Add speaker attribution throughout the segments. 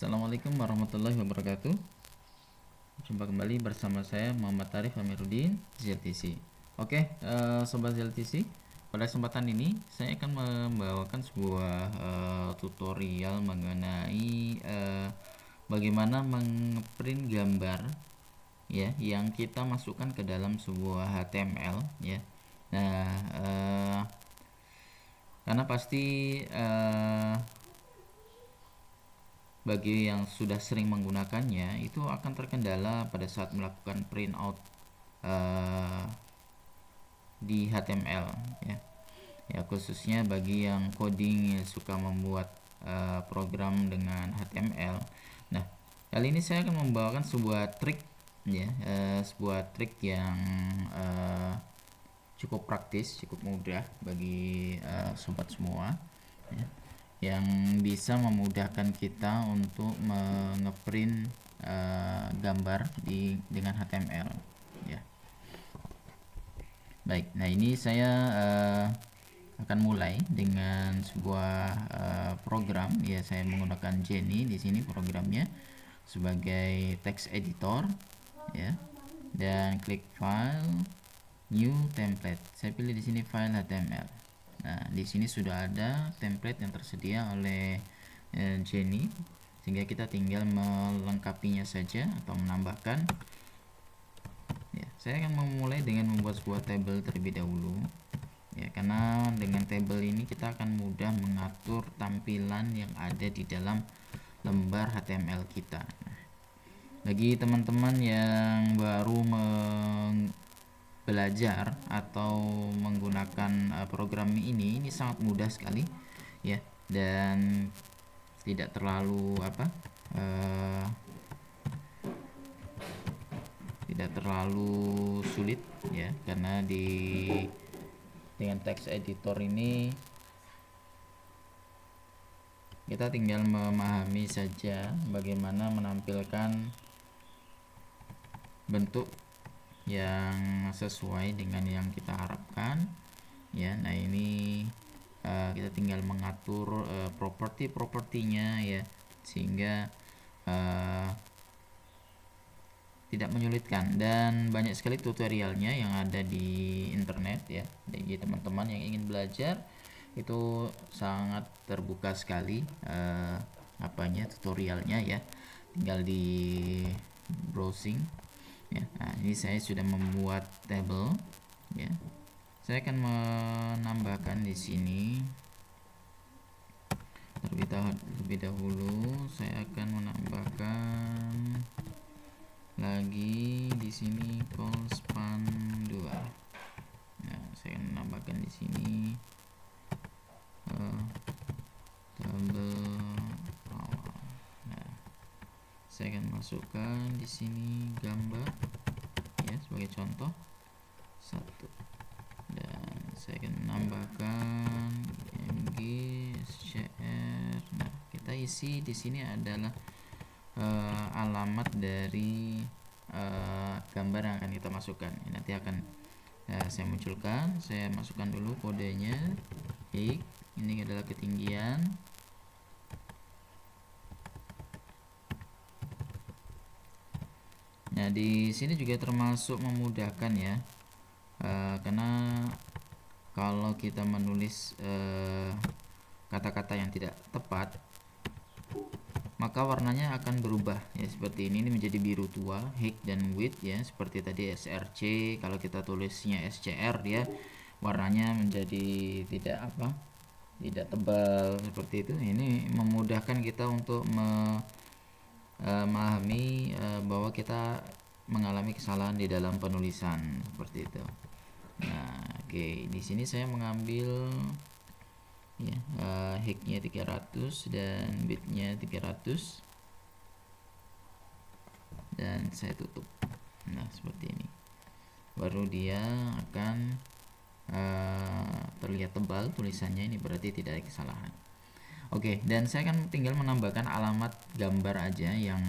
Speaker 1: Assalamualaikum warahmatullahi wabarakatuh. Jumpa kembali bersama saya Muhammad Arif Amiruddin ZLTC. Oke, sobat ZLTC, pada kesempatan ini saya akan membawakan sebuah tutorial mengenai bagaimana mengeprint gambar ya yang kita masukkan ke dalam sebuah HTML ya. Nah, karena pasti bagi yang sudah sering menggunakannya itu akan terkendala pada saat melakukan print out di HTML ya khususnya bagi yang coding yang suka membuat program dengan HTML. Nah, kali ini saya akan membawakan sebuah trik ya, sebuah trik yang cukup praktis, cukup mudah bagi sobat semua ya, yang bisa memudahkan kita untuk mengeprint gambar dengan HTML ya. Baik, nah ini saya akan mulai dengan sebuah program ya. Saya menggunakan Jenny di sini programnya sebagai text editor ya, dan klik file, new template. Saya pilih di sini file HTML. Nah, di sini sudah ada template yang tersedia oleh Jenny, sehingga kita tinggal melengkapinya saja atau menambahkan. Ya, saya akan memulai dengan membuat sebuah table terlebih dahulu. Ya, karena dengan table ini kita akan mudah mengatur tampilan yang ada di dalam lembar HTML kita. Nah, bagi teman-teman yang baru belajar atau menggunakan program ini sangat mudah sekali ya, dan tidak terlalu tidak terlalu sulit ya, karena dengan text editor ini kita tinggal memahami saja bagaimana menampilkan bentuk yang sesuai dengan yang kita harapkan ya. Nah, ini kita tinggal mengatur propertinya ya, sehingga tidak menyulitkan, dan banyak sekali tutorialnya yang ada di internet ya. Bagi teman-teman yang ingin belajar itu sangat terbuka sekali tutorialnya ya, tinggal di browsing ya. Nah, ini saya sudah membuat table ya. Saya akan menambahkan di sini terlebih dahulu. Saya akan menambahkan lagi di sini call span 2. Nah, saya akan menambahkan di sini table awal. Nah, saya akan masukkan di sini gambar ya sebagai contoh 1, dan saya akan menambahkan mg scr. Nah, kita isi di sini adalah alamat dari gambar yang akan kita masukkan. Nanti akan saya munculkan. Saya masukkan dulu kodenya. Ini adalah ketinggian. Nah, di sini juga termasuk memudahkan ya, karena kalau kita menulis kata-kata yang tidak tepat, maka warnanya akan berubah ya, seperti ini menjadi biru tua, height dan width ya, seperti tadi src. Kalau kita tulisnya scr ya, warnanya menjadi tidak tebal seperti itu. Ini memudahkan kita untuk memahami bahwa kita mengalami kesalahan di dalam penulisan seperti itu. Nah, oke, di sini saya mengambil ya, height-nya 300 dan width-nya 300, dan saya tutup. Nah, seperti ini, baru dia akan terlihat tebal tulisannya. Ini berarti tidak ada kesalahan. Oke, dan saya akan tinggal menambahkan alamat gambar aja yang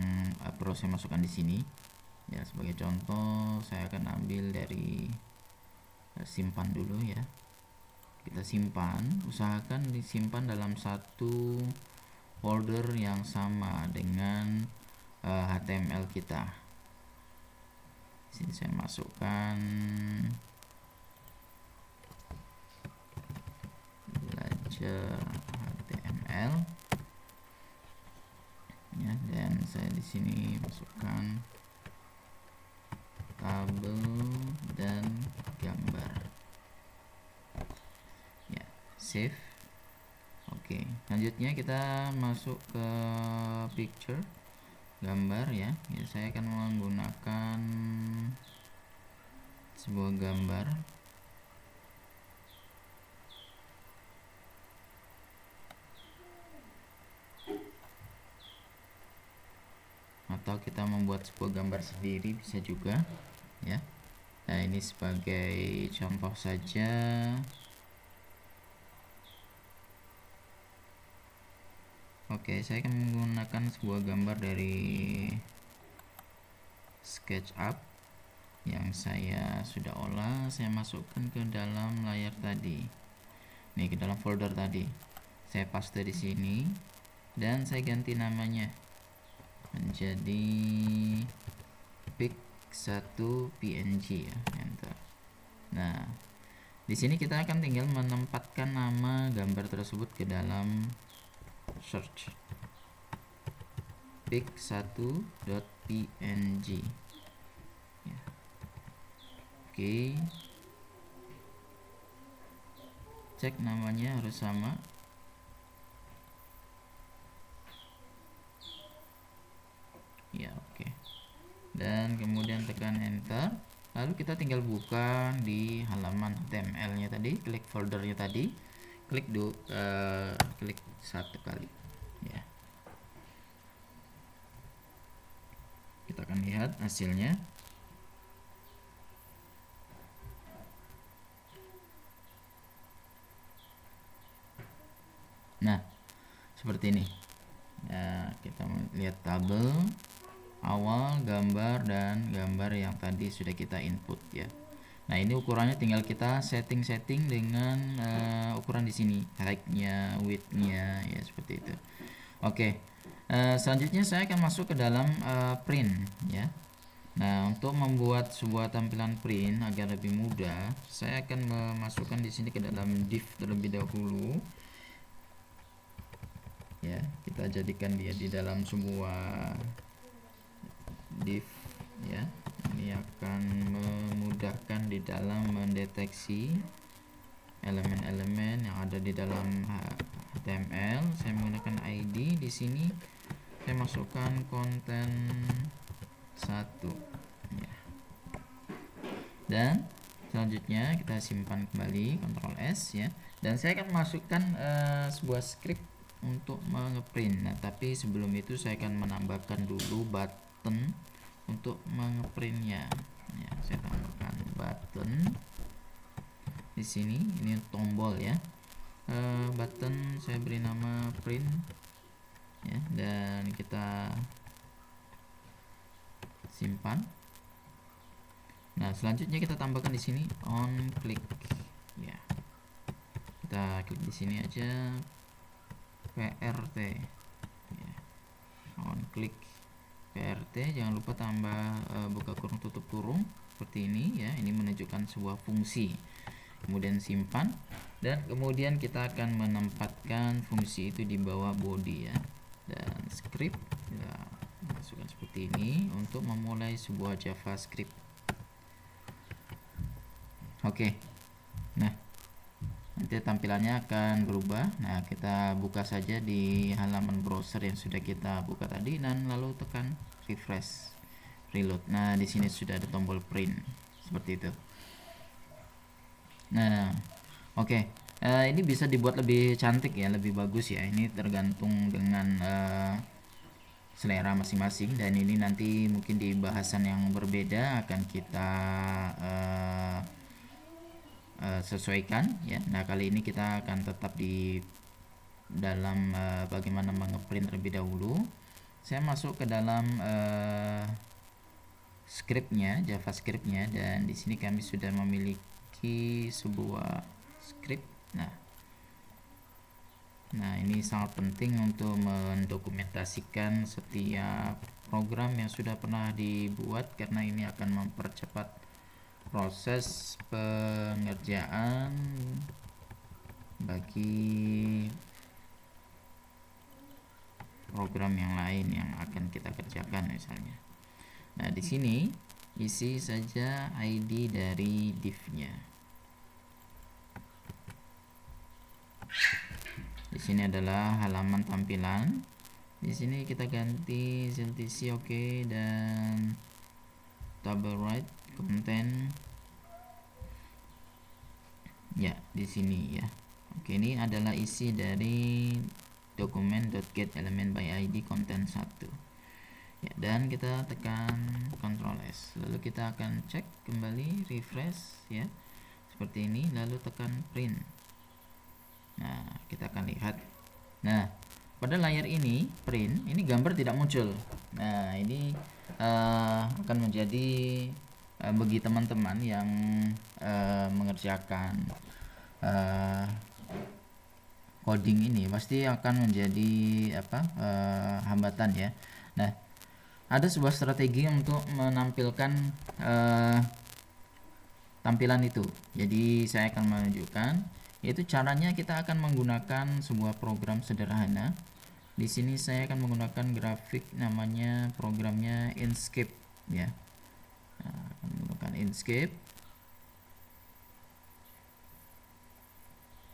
Speaker 1: perlu saya masukkan di sini ya. Sebagai contoh, saya akan ambil dari simpan dulu ya. Kita simpan, usahakan disimpan dalam satu folder yang sama dengan HTML kita. Di sini saya masukkan belajar HTML ya, dan saya di sini masukkan tabel dan gambar ya, save. Oke, selanjutnya kita masuk ke picture, gambar ya. Saya akan menggunakan sebuah gambar atau kita membuat sebuah gambar sendiri bisa juga ya. Nah, ini sebagai contoh saja. Oke, saya akan menggunakan sebuah gambar dari SketchUp yang saya sudah olah. Saya masukkan ke dalam layar tadi, nih, ke dalam folder tadi. Saya paste di sini dan saya ganti namanya menjadi pic1 png ya, enter. Nah, di sini kita akan tinggal menempatkan nama gambar tersebut ke dalam search pic1.png ya. Oke, cek namanya harus sama. Ya, oke. Dan kemudian tekan enter. Lalu kita tinggal buka di halaman HTML nya tadi, klik foldernya tadi, klik klik satu kali ya. Kita akan lihat hasilnya. Nah, seperti ini ya. Kita lihat tabel awal, gambar, dan gambar yang tadi sudah kita input ya. Nah, ini ukurannya tinggal kita setting dengan ukuran di sini, height-nya, width-nya ya, seperti itu. Oke, selanjutnya saya akan masuk ke dalam print ya. Nah, untuk membuat sebuah tampilan print agar lebih mudah, saya akan memasukkan di sini ke dalam div terlebih dahulu ya. Kita jadikan dia di dalam sebuah div ya. Ini akan memudahkan di dalam mendeteksi elemen-elemen yang ada di dalam HTML. Saya menggunakan ID di sini. Saya masukkan konten 1 ya. Dan selanjutnya kita simpan kembali, Ctrl S ya. Dan saya akan masukkan sebuah script untuk mengeprint. Nah, tapi sebelum itu saya akan menambahkan dulu button untuk mengeprintnya ya. Saya tambahkan button di sini. Ini tombol ya. Button saya beri nama print ya, dan kita simpan. Nah, selanjutnya kita tambahkan di sini on click ya. Kita klik di sini aja, PRT ya. On click PRT, jangan lupa tambah buka kurung tutup kurung seperti ini ya. Ini menunjukkan sebuah fungsi. Kemudian simpan, dan kemudian kita akan menempatkan fungsi itu di bawah body ya. Dan script ya, masukkan seperti ini untuk memulai sebuah JavaScript. Oke. Nah, nanti tampilannya akan berubah. Nah, kita buka saja di halaman browser yang sudah kita buka tadi, dan lalu tekan refresh, reload. Nah, di sini sudah ada tombol print seperti itu. Nah, oke. Ini bisa dibuat lebih cantik ya, lebih bagus ya. Ini tergantung dengan selera masing-masing, dan ini nanti mungkin di bahasan yang berbeda akan kita sesuaikan ya. Nah, kali ini kita akan tetap di dalam bagaimana mengeprint terlebih dahulu. Saya masuk ke dalam scriptnya, JavaScriptnya, dan di sini kami sudah memiliki sebuah script. Nah, Nah, ini sangat penting untuk mendokumentasikan setiap program yang sudah pernah dibuat, karena ini akan mempercepat proses pengerjaan bagi program yang lain yang akan kita kerjakan misalnya. Nah, di sini isi saja ID dari div-nya. Di sini adalah halaman tampilan. Di sini kita ganti ZTC oke, dan table right content. Ya, di sini ya. Oke, ini adalah isi dari dokumen.get element by ID content 1. Ya, dan kita tekan Ctrl S. Lalu kita akan cek kembali, refresh ya. Seperti ini, lalu tekan print. Nah, kita akan lihat. Nah, pada layar ini print, ini gambar tidak muncul. Nah, ini akan menjadi bagi teman-teman yang mengerjakan coding ini pasti akan menjadi hambatan ya. Nah, ada sebuah strategi untuk menampilkan tampilan itu. Jadi saya akan menunjukkan, yaitu caranya kita akan menggunakan sebuah program sederhana. Di sini saya akan menggunakan grafik, namanya programnya Inkscape ya. Nah, akan menggunakan Inkscape.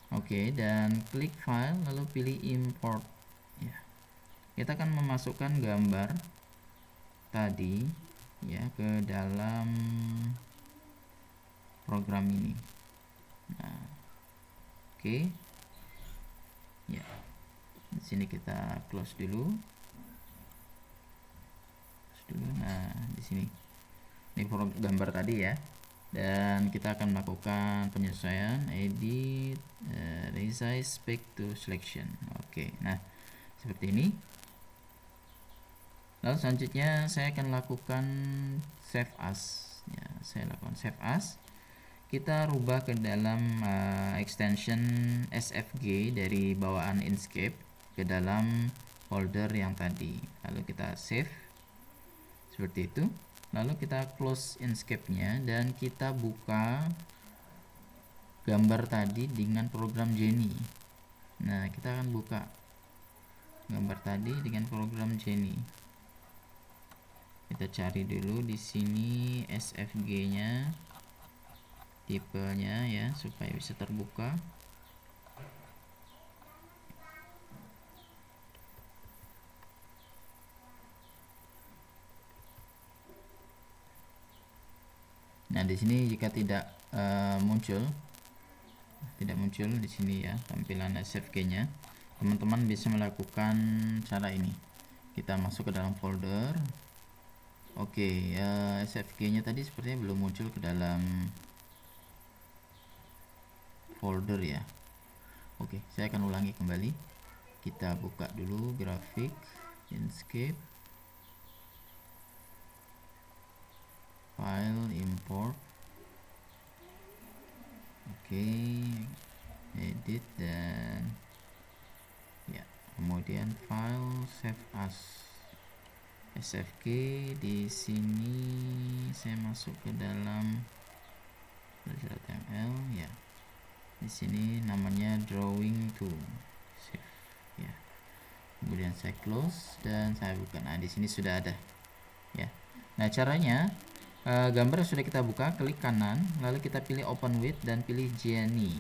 Speaker 1: Oke, dan klik file lalu pilih import ya. Kita akan memasukkan gambar tadi ya ke dalam program ini. Nah, oke. Ya. Di sini kita close dulu. Nah, di sini. Ini gambar tadi ya. Dan kita akan melakukan penyesuaian, edit, resize, back to selection. Oke. Nah, seperti ini. Lalu selanjutnya saya akan lakukan save as ya. Saya lakukan save as. Kita rubah ke dalam extension SFG dari bawaan Inkscape ke dalam folder yang tadi. Lalu kita save seperti itu. Lalu kita close Inkscape-nya dan kita buka gambar tadi dengan program Jenny. Nah, kita akan buka gambar tadi dengan program Jenny. Kita cari dulu di sini SFG-nya, tipenya ya, supaya bisa terbuka. Nah, di sini jika tidak muncul di sini ya tampilan SFG-nya, teman-teman bisa melakukan cara ini. Kita masuk ke dalam folder. Oke, SFG-nya tadi sepertinya belum muncul ke dalam folder ya. Oke, saya akan ulangi kembali. Kita buka dulu grafik Inkscape, file, import, oke, edit, dan ya, kemudian file, save as SFG. Di sini saya masuk ke dalam HTML ya. Di sini namanya drawing to save ya. Kemudian saya close dan saya buka. Nah, di sini sudah ada ya. Nah, caranya gambar sudah kita buka, klik kanan, lalu kita pilih open with dan pilih Jenny.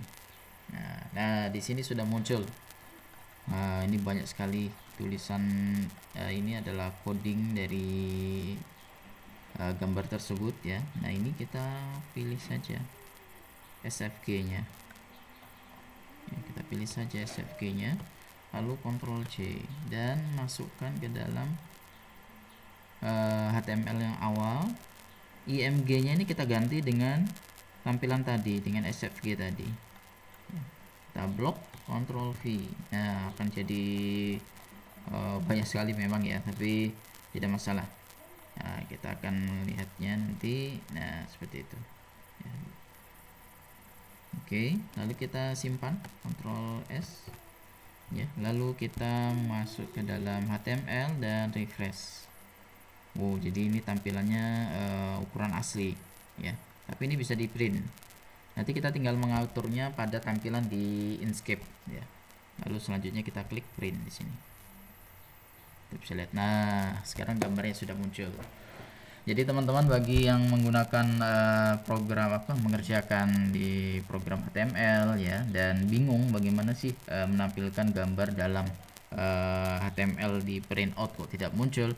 Speaker 1: Nah, di sini sudah muncul. Ini banyak sekali tulisan. Ini adalah coding dari gambar tersebut ya. Nah, ini kita pilih saja SFG-nya. Ya, kita pilih saja SFG-nya, lalu Ctrl C dan masukkan ke dalam HTML yang awal. IMG-nya ini kita ganti dengan tampilan tadi, dengan SFG tadi. Kita blok, Ctrl V. Nah, akan jadi banyak sekali memang ya, tapi tidak masalah. Nah, kita akan melihatnya nanti. Nah, seperti itu ya. Oke, lalu kita simpan, Ctrl S. ya. Lalu kita masuk ke dalam HTML dan refresh. Jadi ini tampilannya ukuran asli ya, tapi ini bisa di print. Nanti kita tinggal mengaturnya pada tampilan di Inkscape ya. Lalu selanjutnya kita klik print di sini. Kita bisa lihat. Nah, sekarang gambarnya sudah muncul. Jadi teman-teman bagi yang menggunakan program mengerjakan di program HTML ya, dan bingung bagaimana sih menampilkan gambar dalam HTML di print out kok tidak muncul,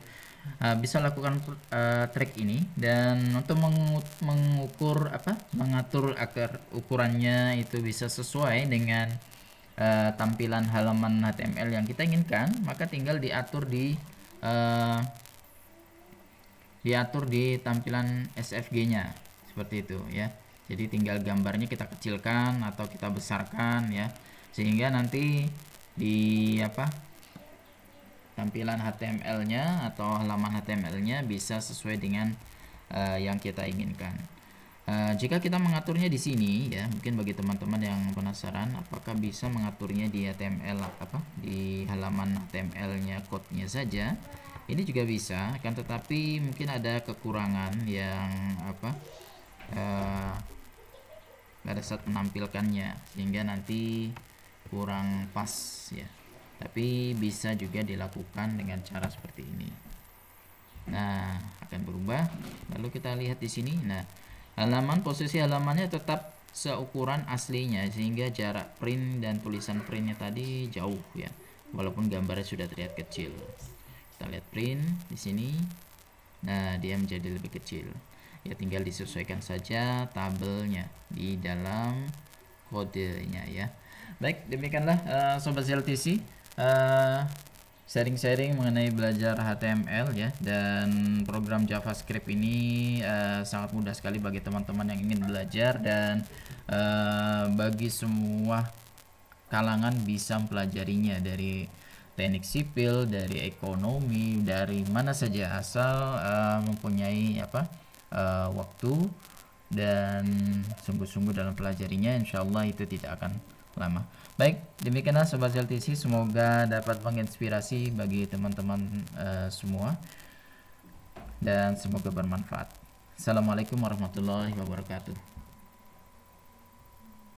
Speaker 1: bisa lakukan trik ini. Dan untuk mengatur agar ukurannya itu bisa sesuai dengan tampilan halaman HTML yang kita inginkan, maka tinggal diatur di tampilan SVG-nya seperti itu ya. Jadi tinggal gambarnya kita kecilkan atau kita besarkan ya, sehingga nanti di tampilan HTML-nya atau halaman HTML-nya bisa sesuai dengan yang kita inginkan. Jika kita mengaturnya di sini ya, mungkin bagi teman-teman yang penasaran apakah bisa mengaturnya di HTML di halaman HTML-nya, code-nya saja. Ini juga bisa, kan, tetapi mungkin ada kekurangan yang pada saat menampilkannya, sehingga nanti kurang pas ya. Tapi bisa juga dilakukan dengan cara seperti ini. Nah, akan berubah. Lalu kita lihat di sini. Nah, posisi halamannya tetap seukuran aslinya, sehingga jarak print dan tulisan printnya tadi jauh ya, walaupun gambarnya sudah terlihat kecil. Kita lihat print di sini. Nah, dia menjadi lebih kecil. Ya, tinggal disesuaikan saja tabelnya di dalam kodenya ya. Baik, demikianlah Sobat CLTC sharing-sharing mengenai belajar HTML ya, dan program JavaScript ini sangat mudah sekali bagi teman-teman yang ingin belajar, dan bagi semua kalangan bisa mempelajarinya, dari teknik sipil, dari ekonomi, dari mana saja, asal mempunyai waktu dan sungguh-sungguh dalam pelajarinya, insyaallah itu tidak akan lama. Baik, demikianlah Sobat CLTC, semoga dapat menginspirasi bagi teman-teman semua, dan semoga bermanfaat. Assalamualaikum warahmatullahi wabarakatuh.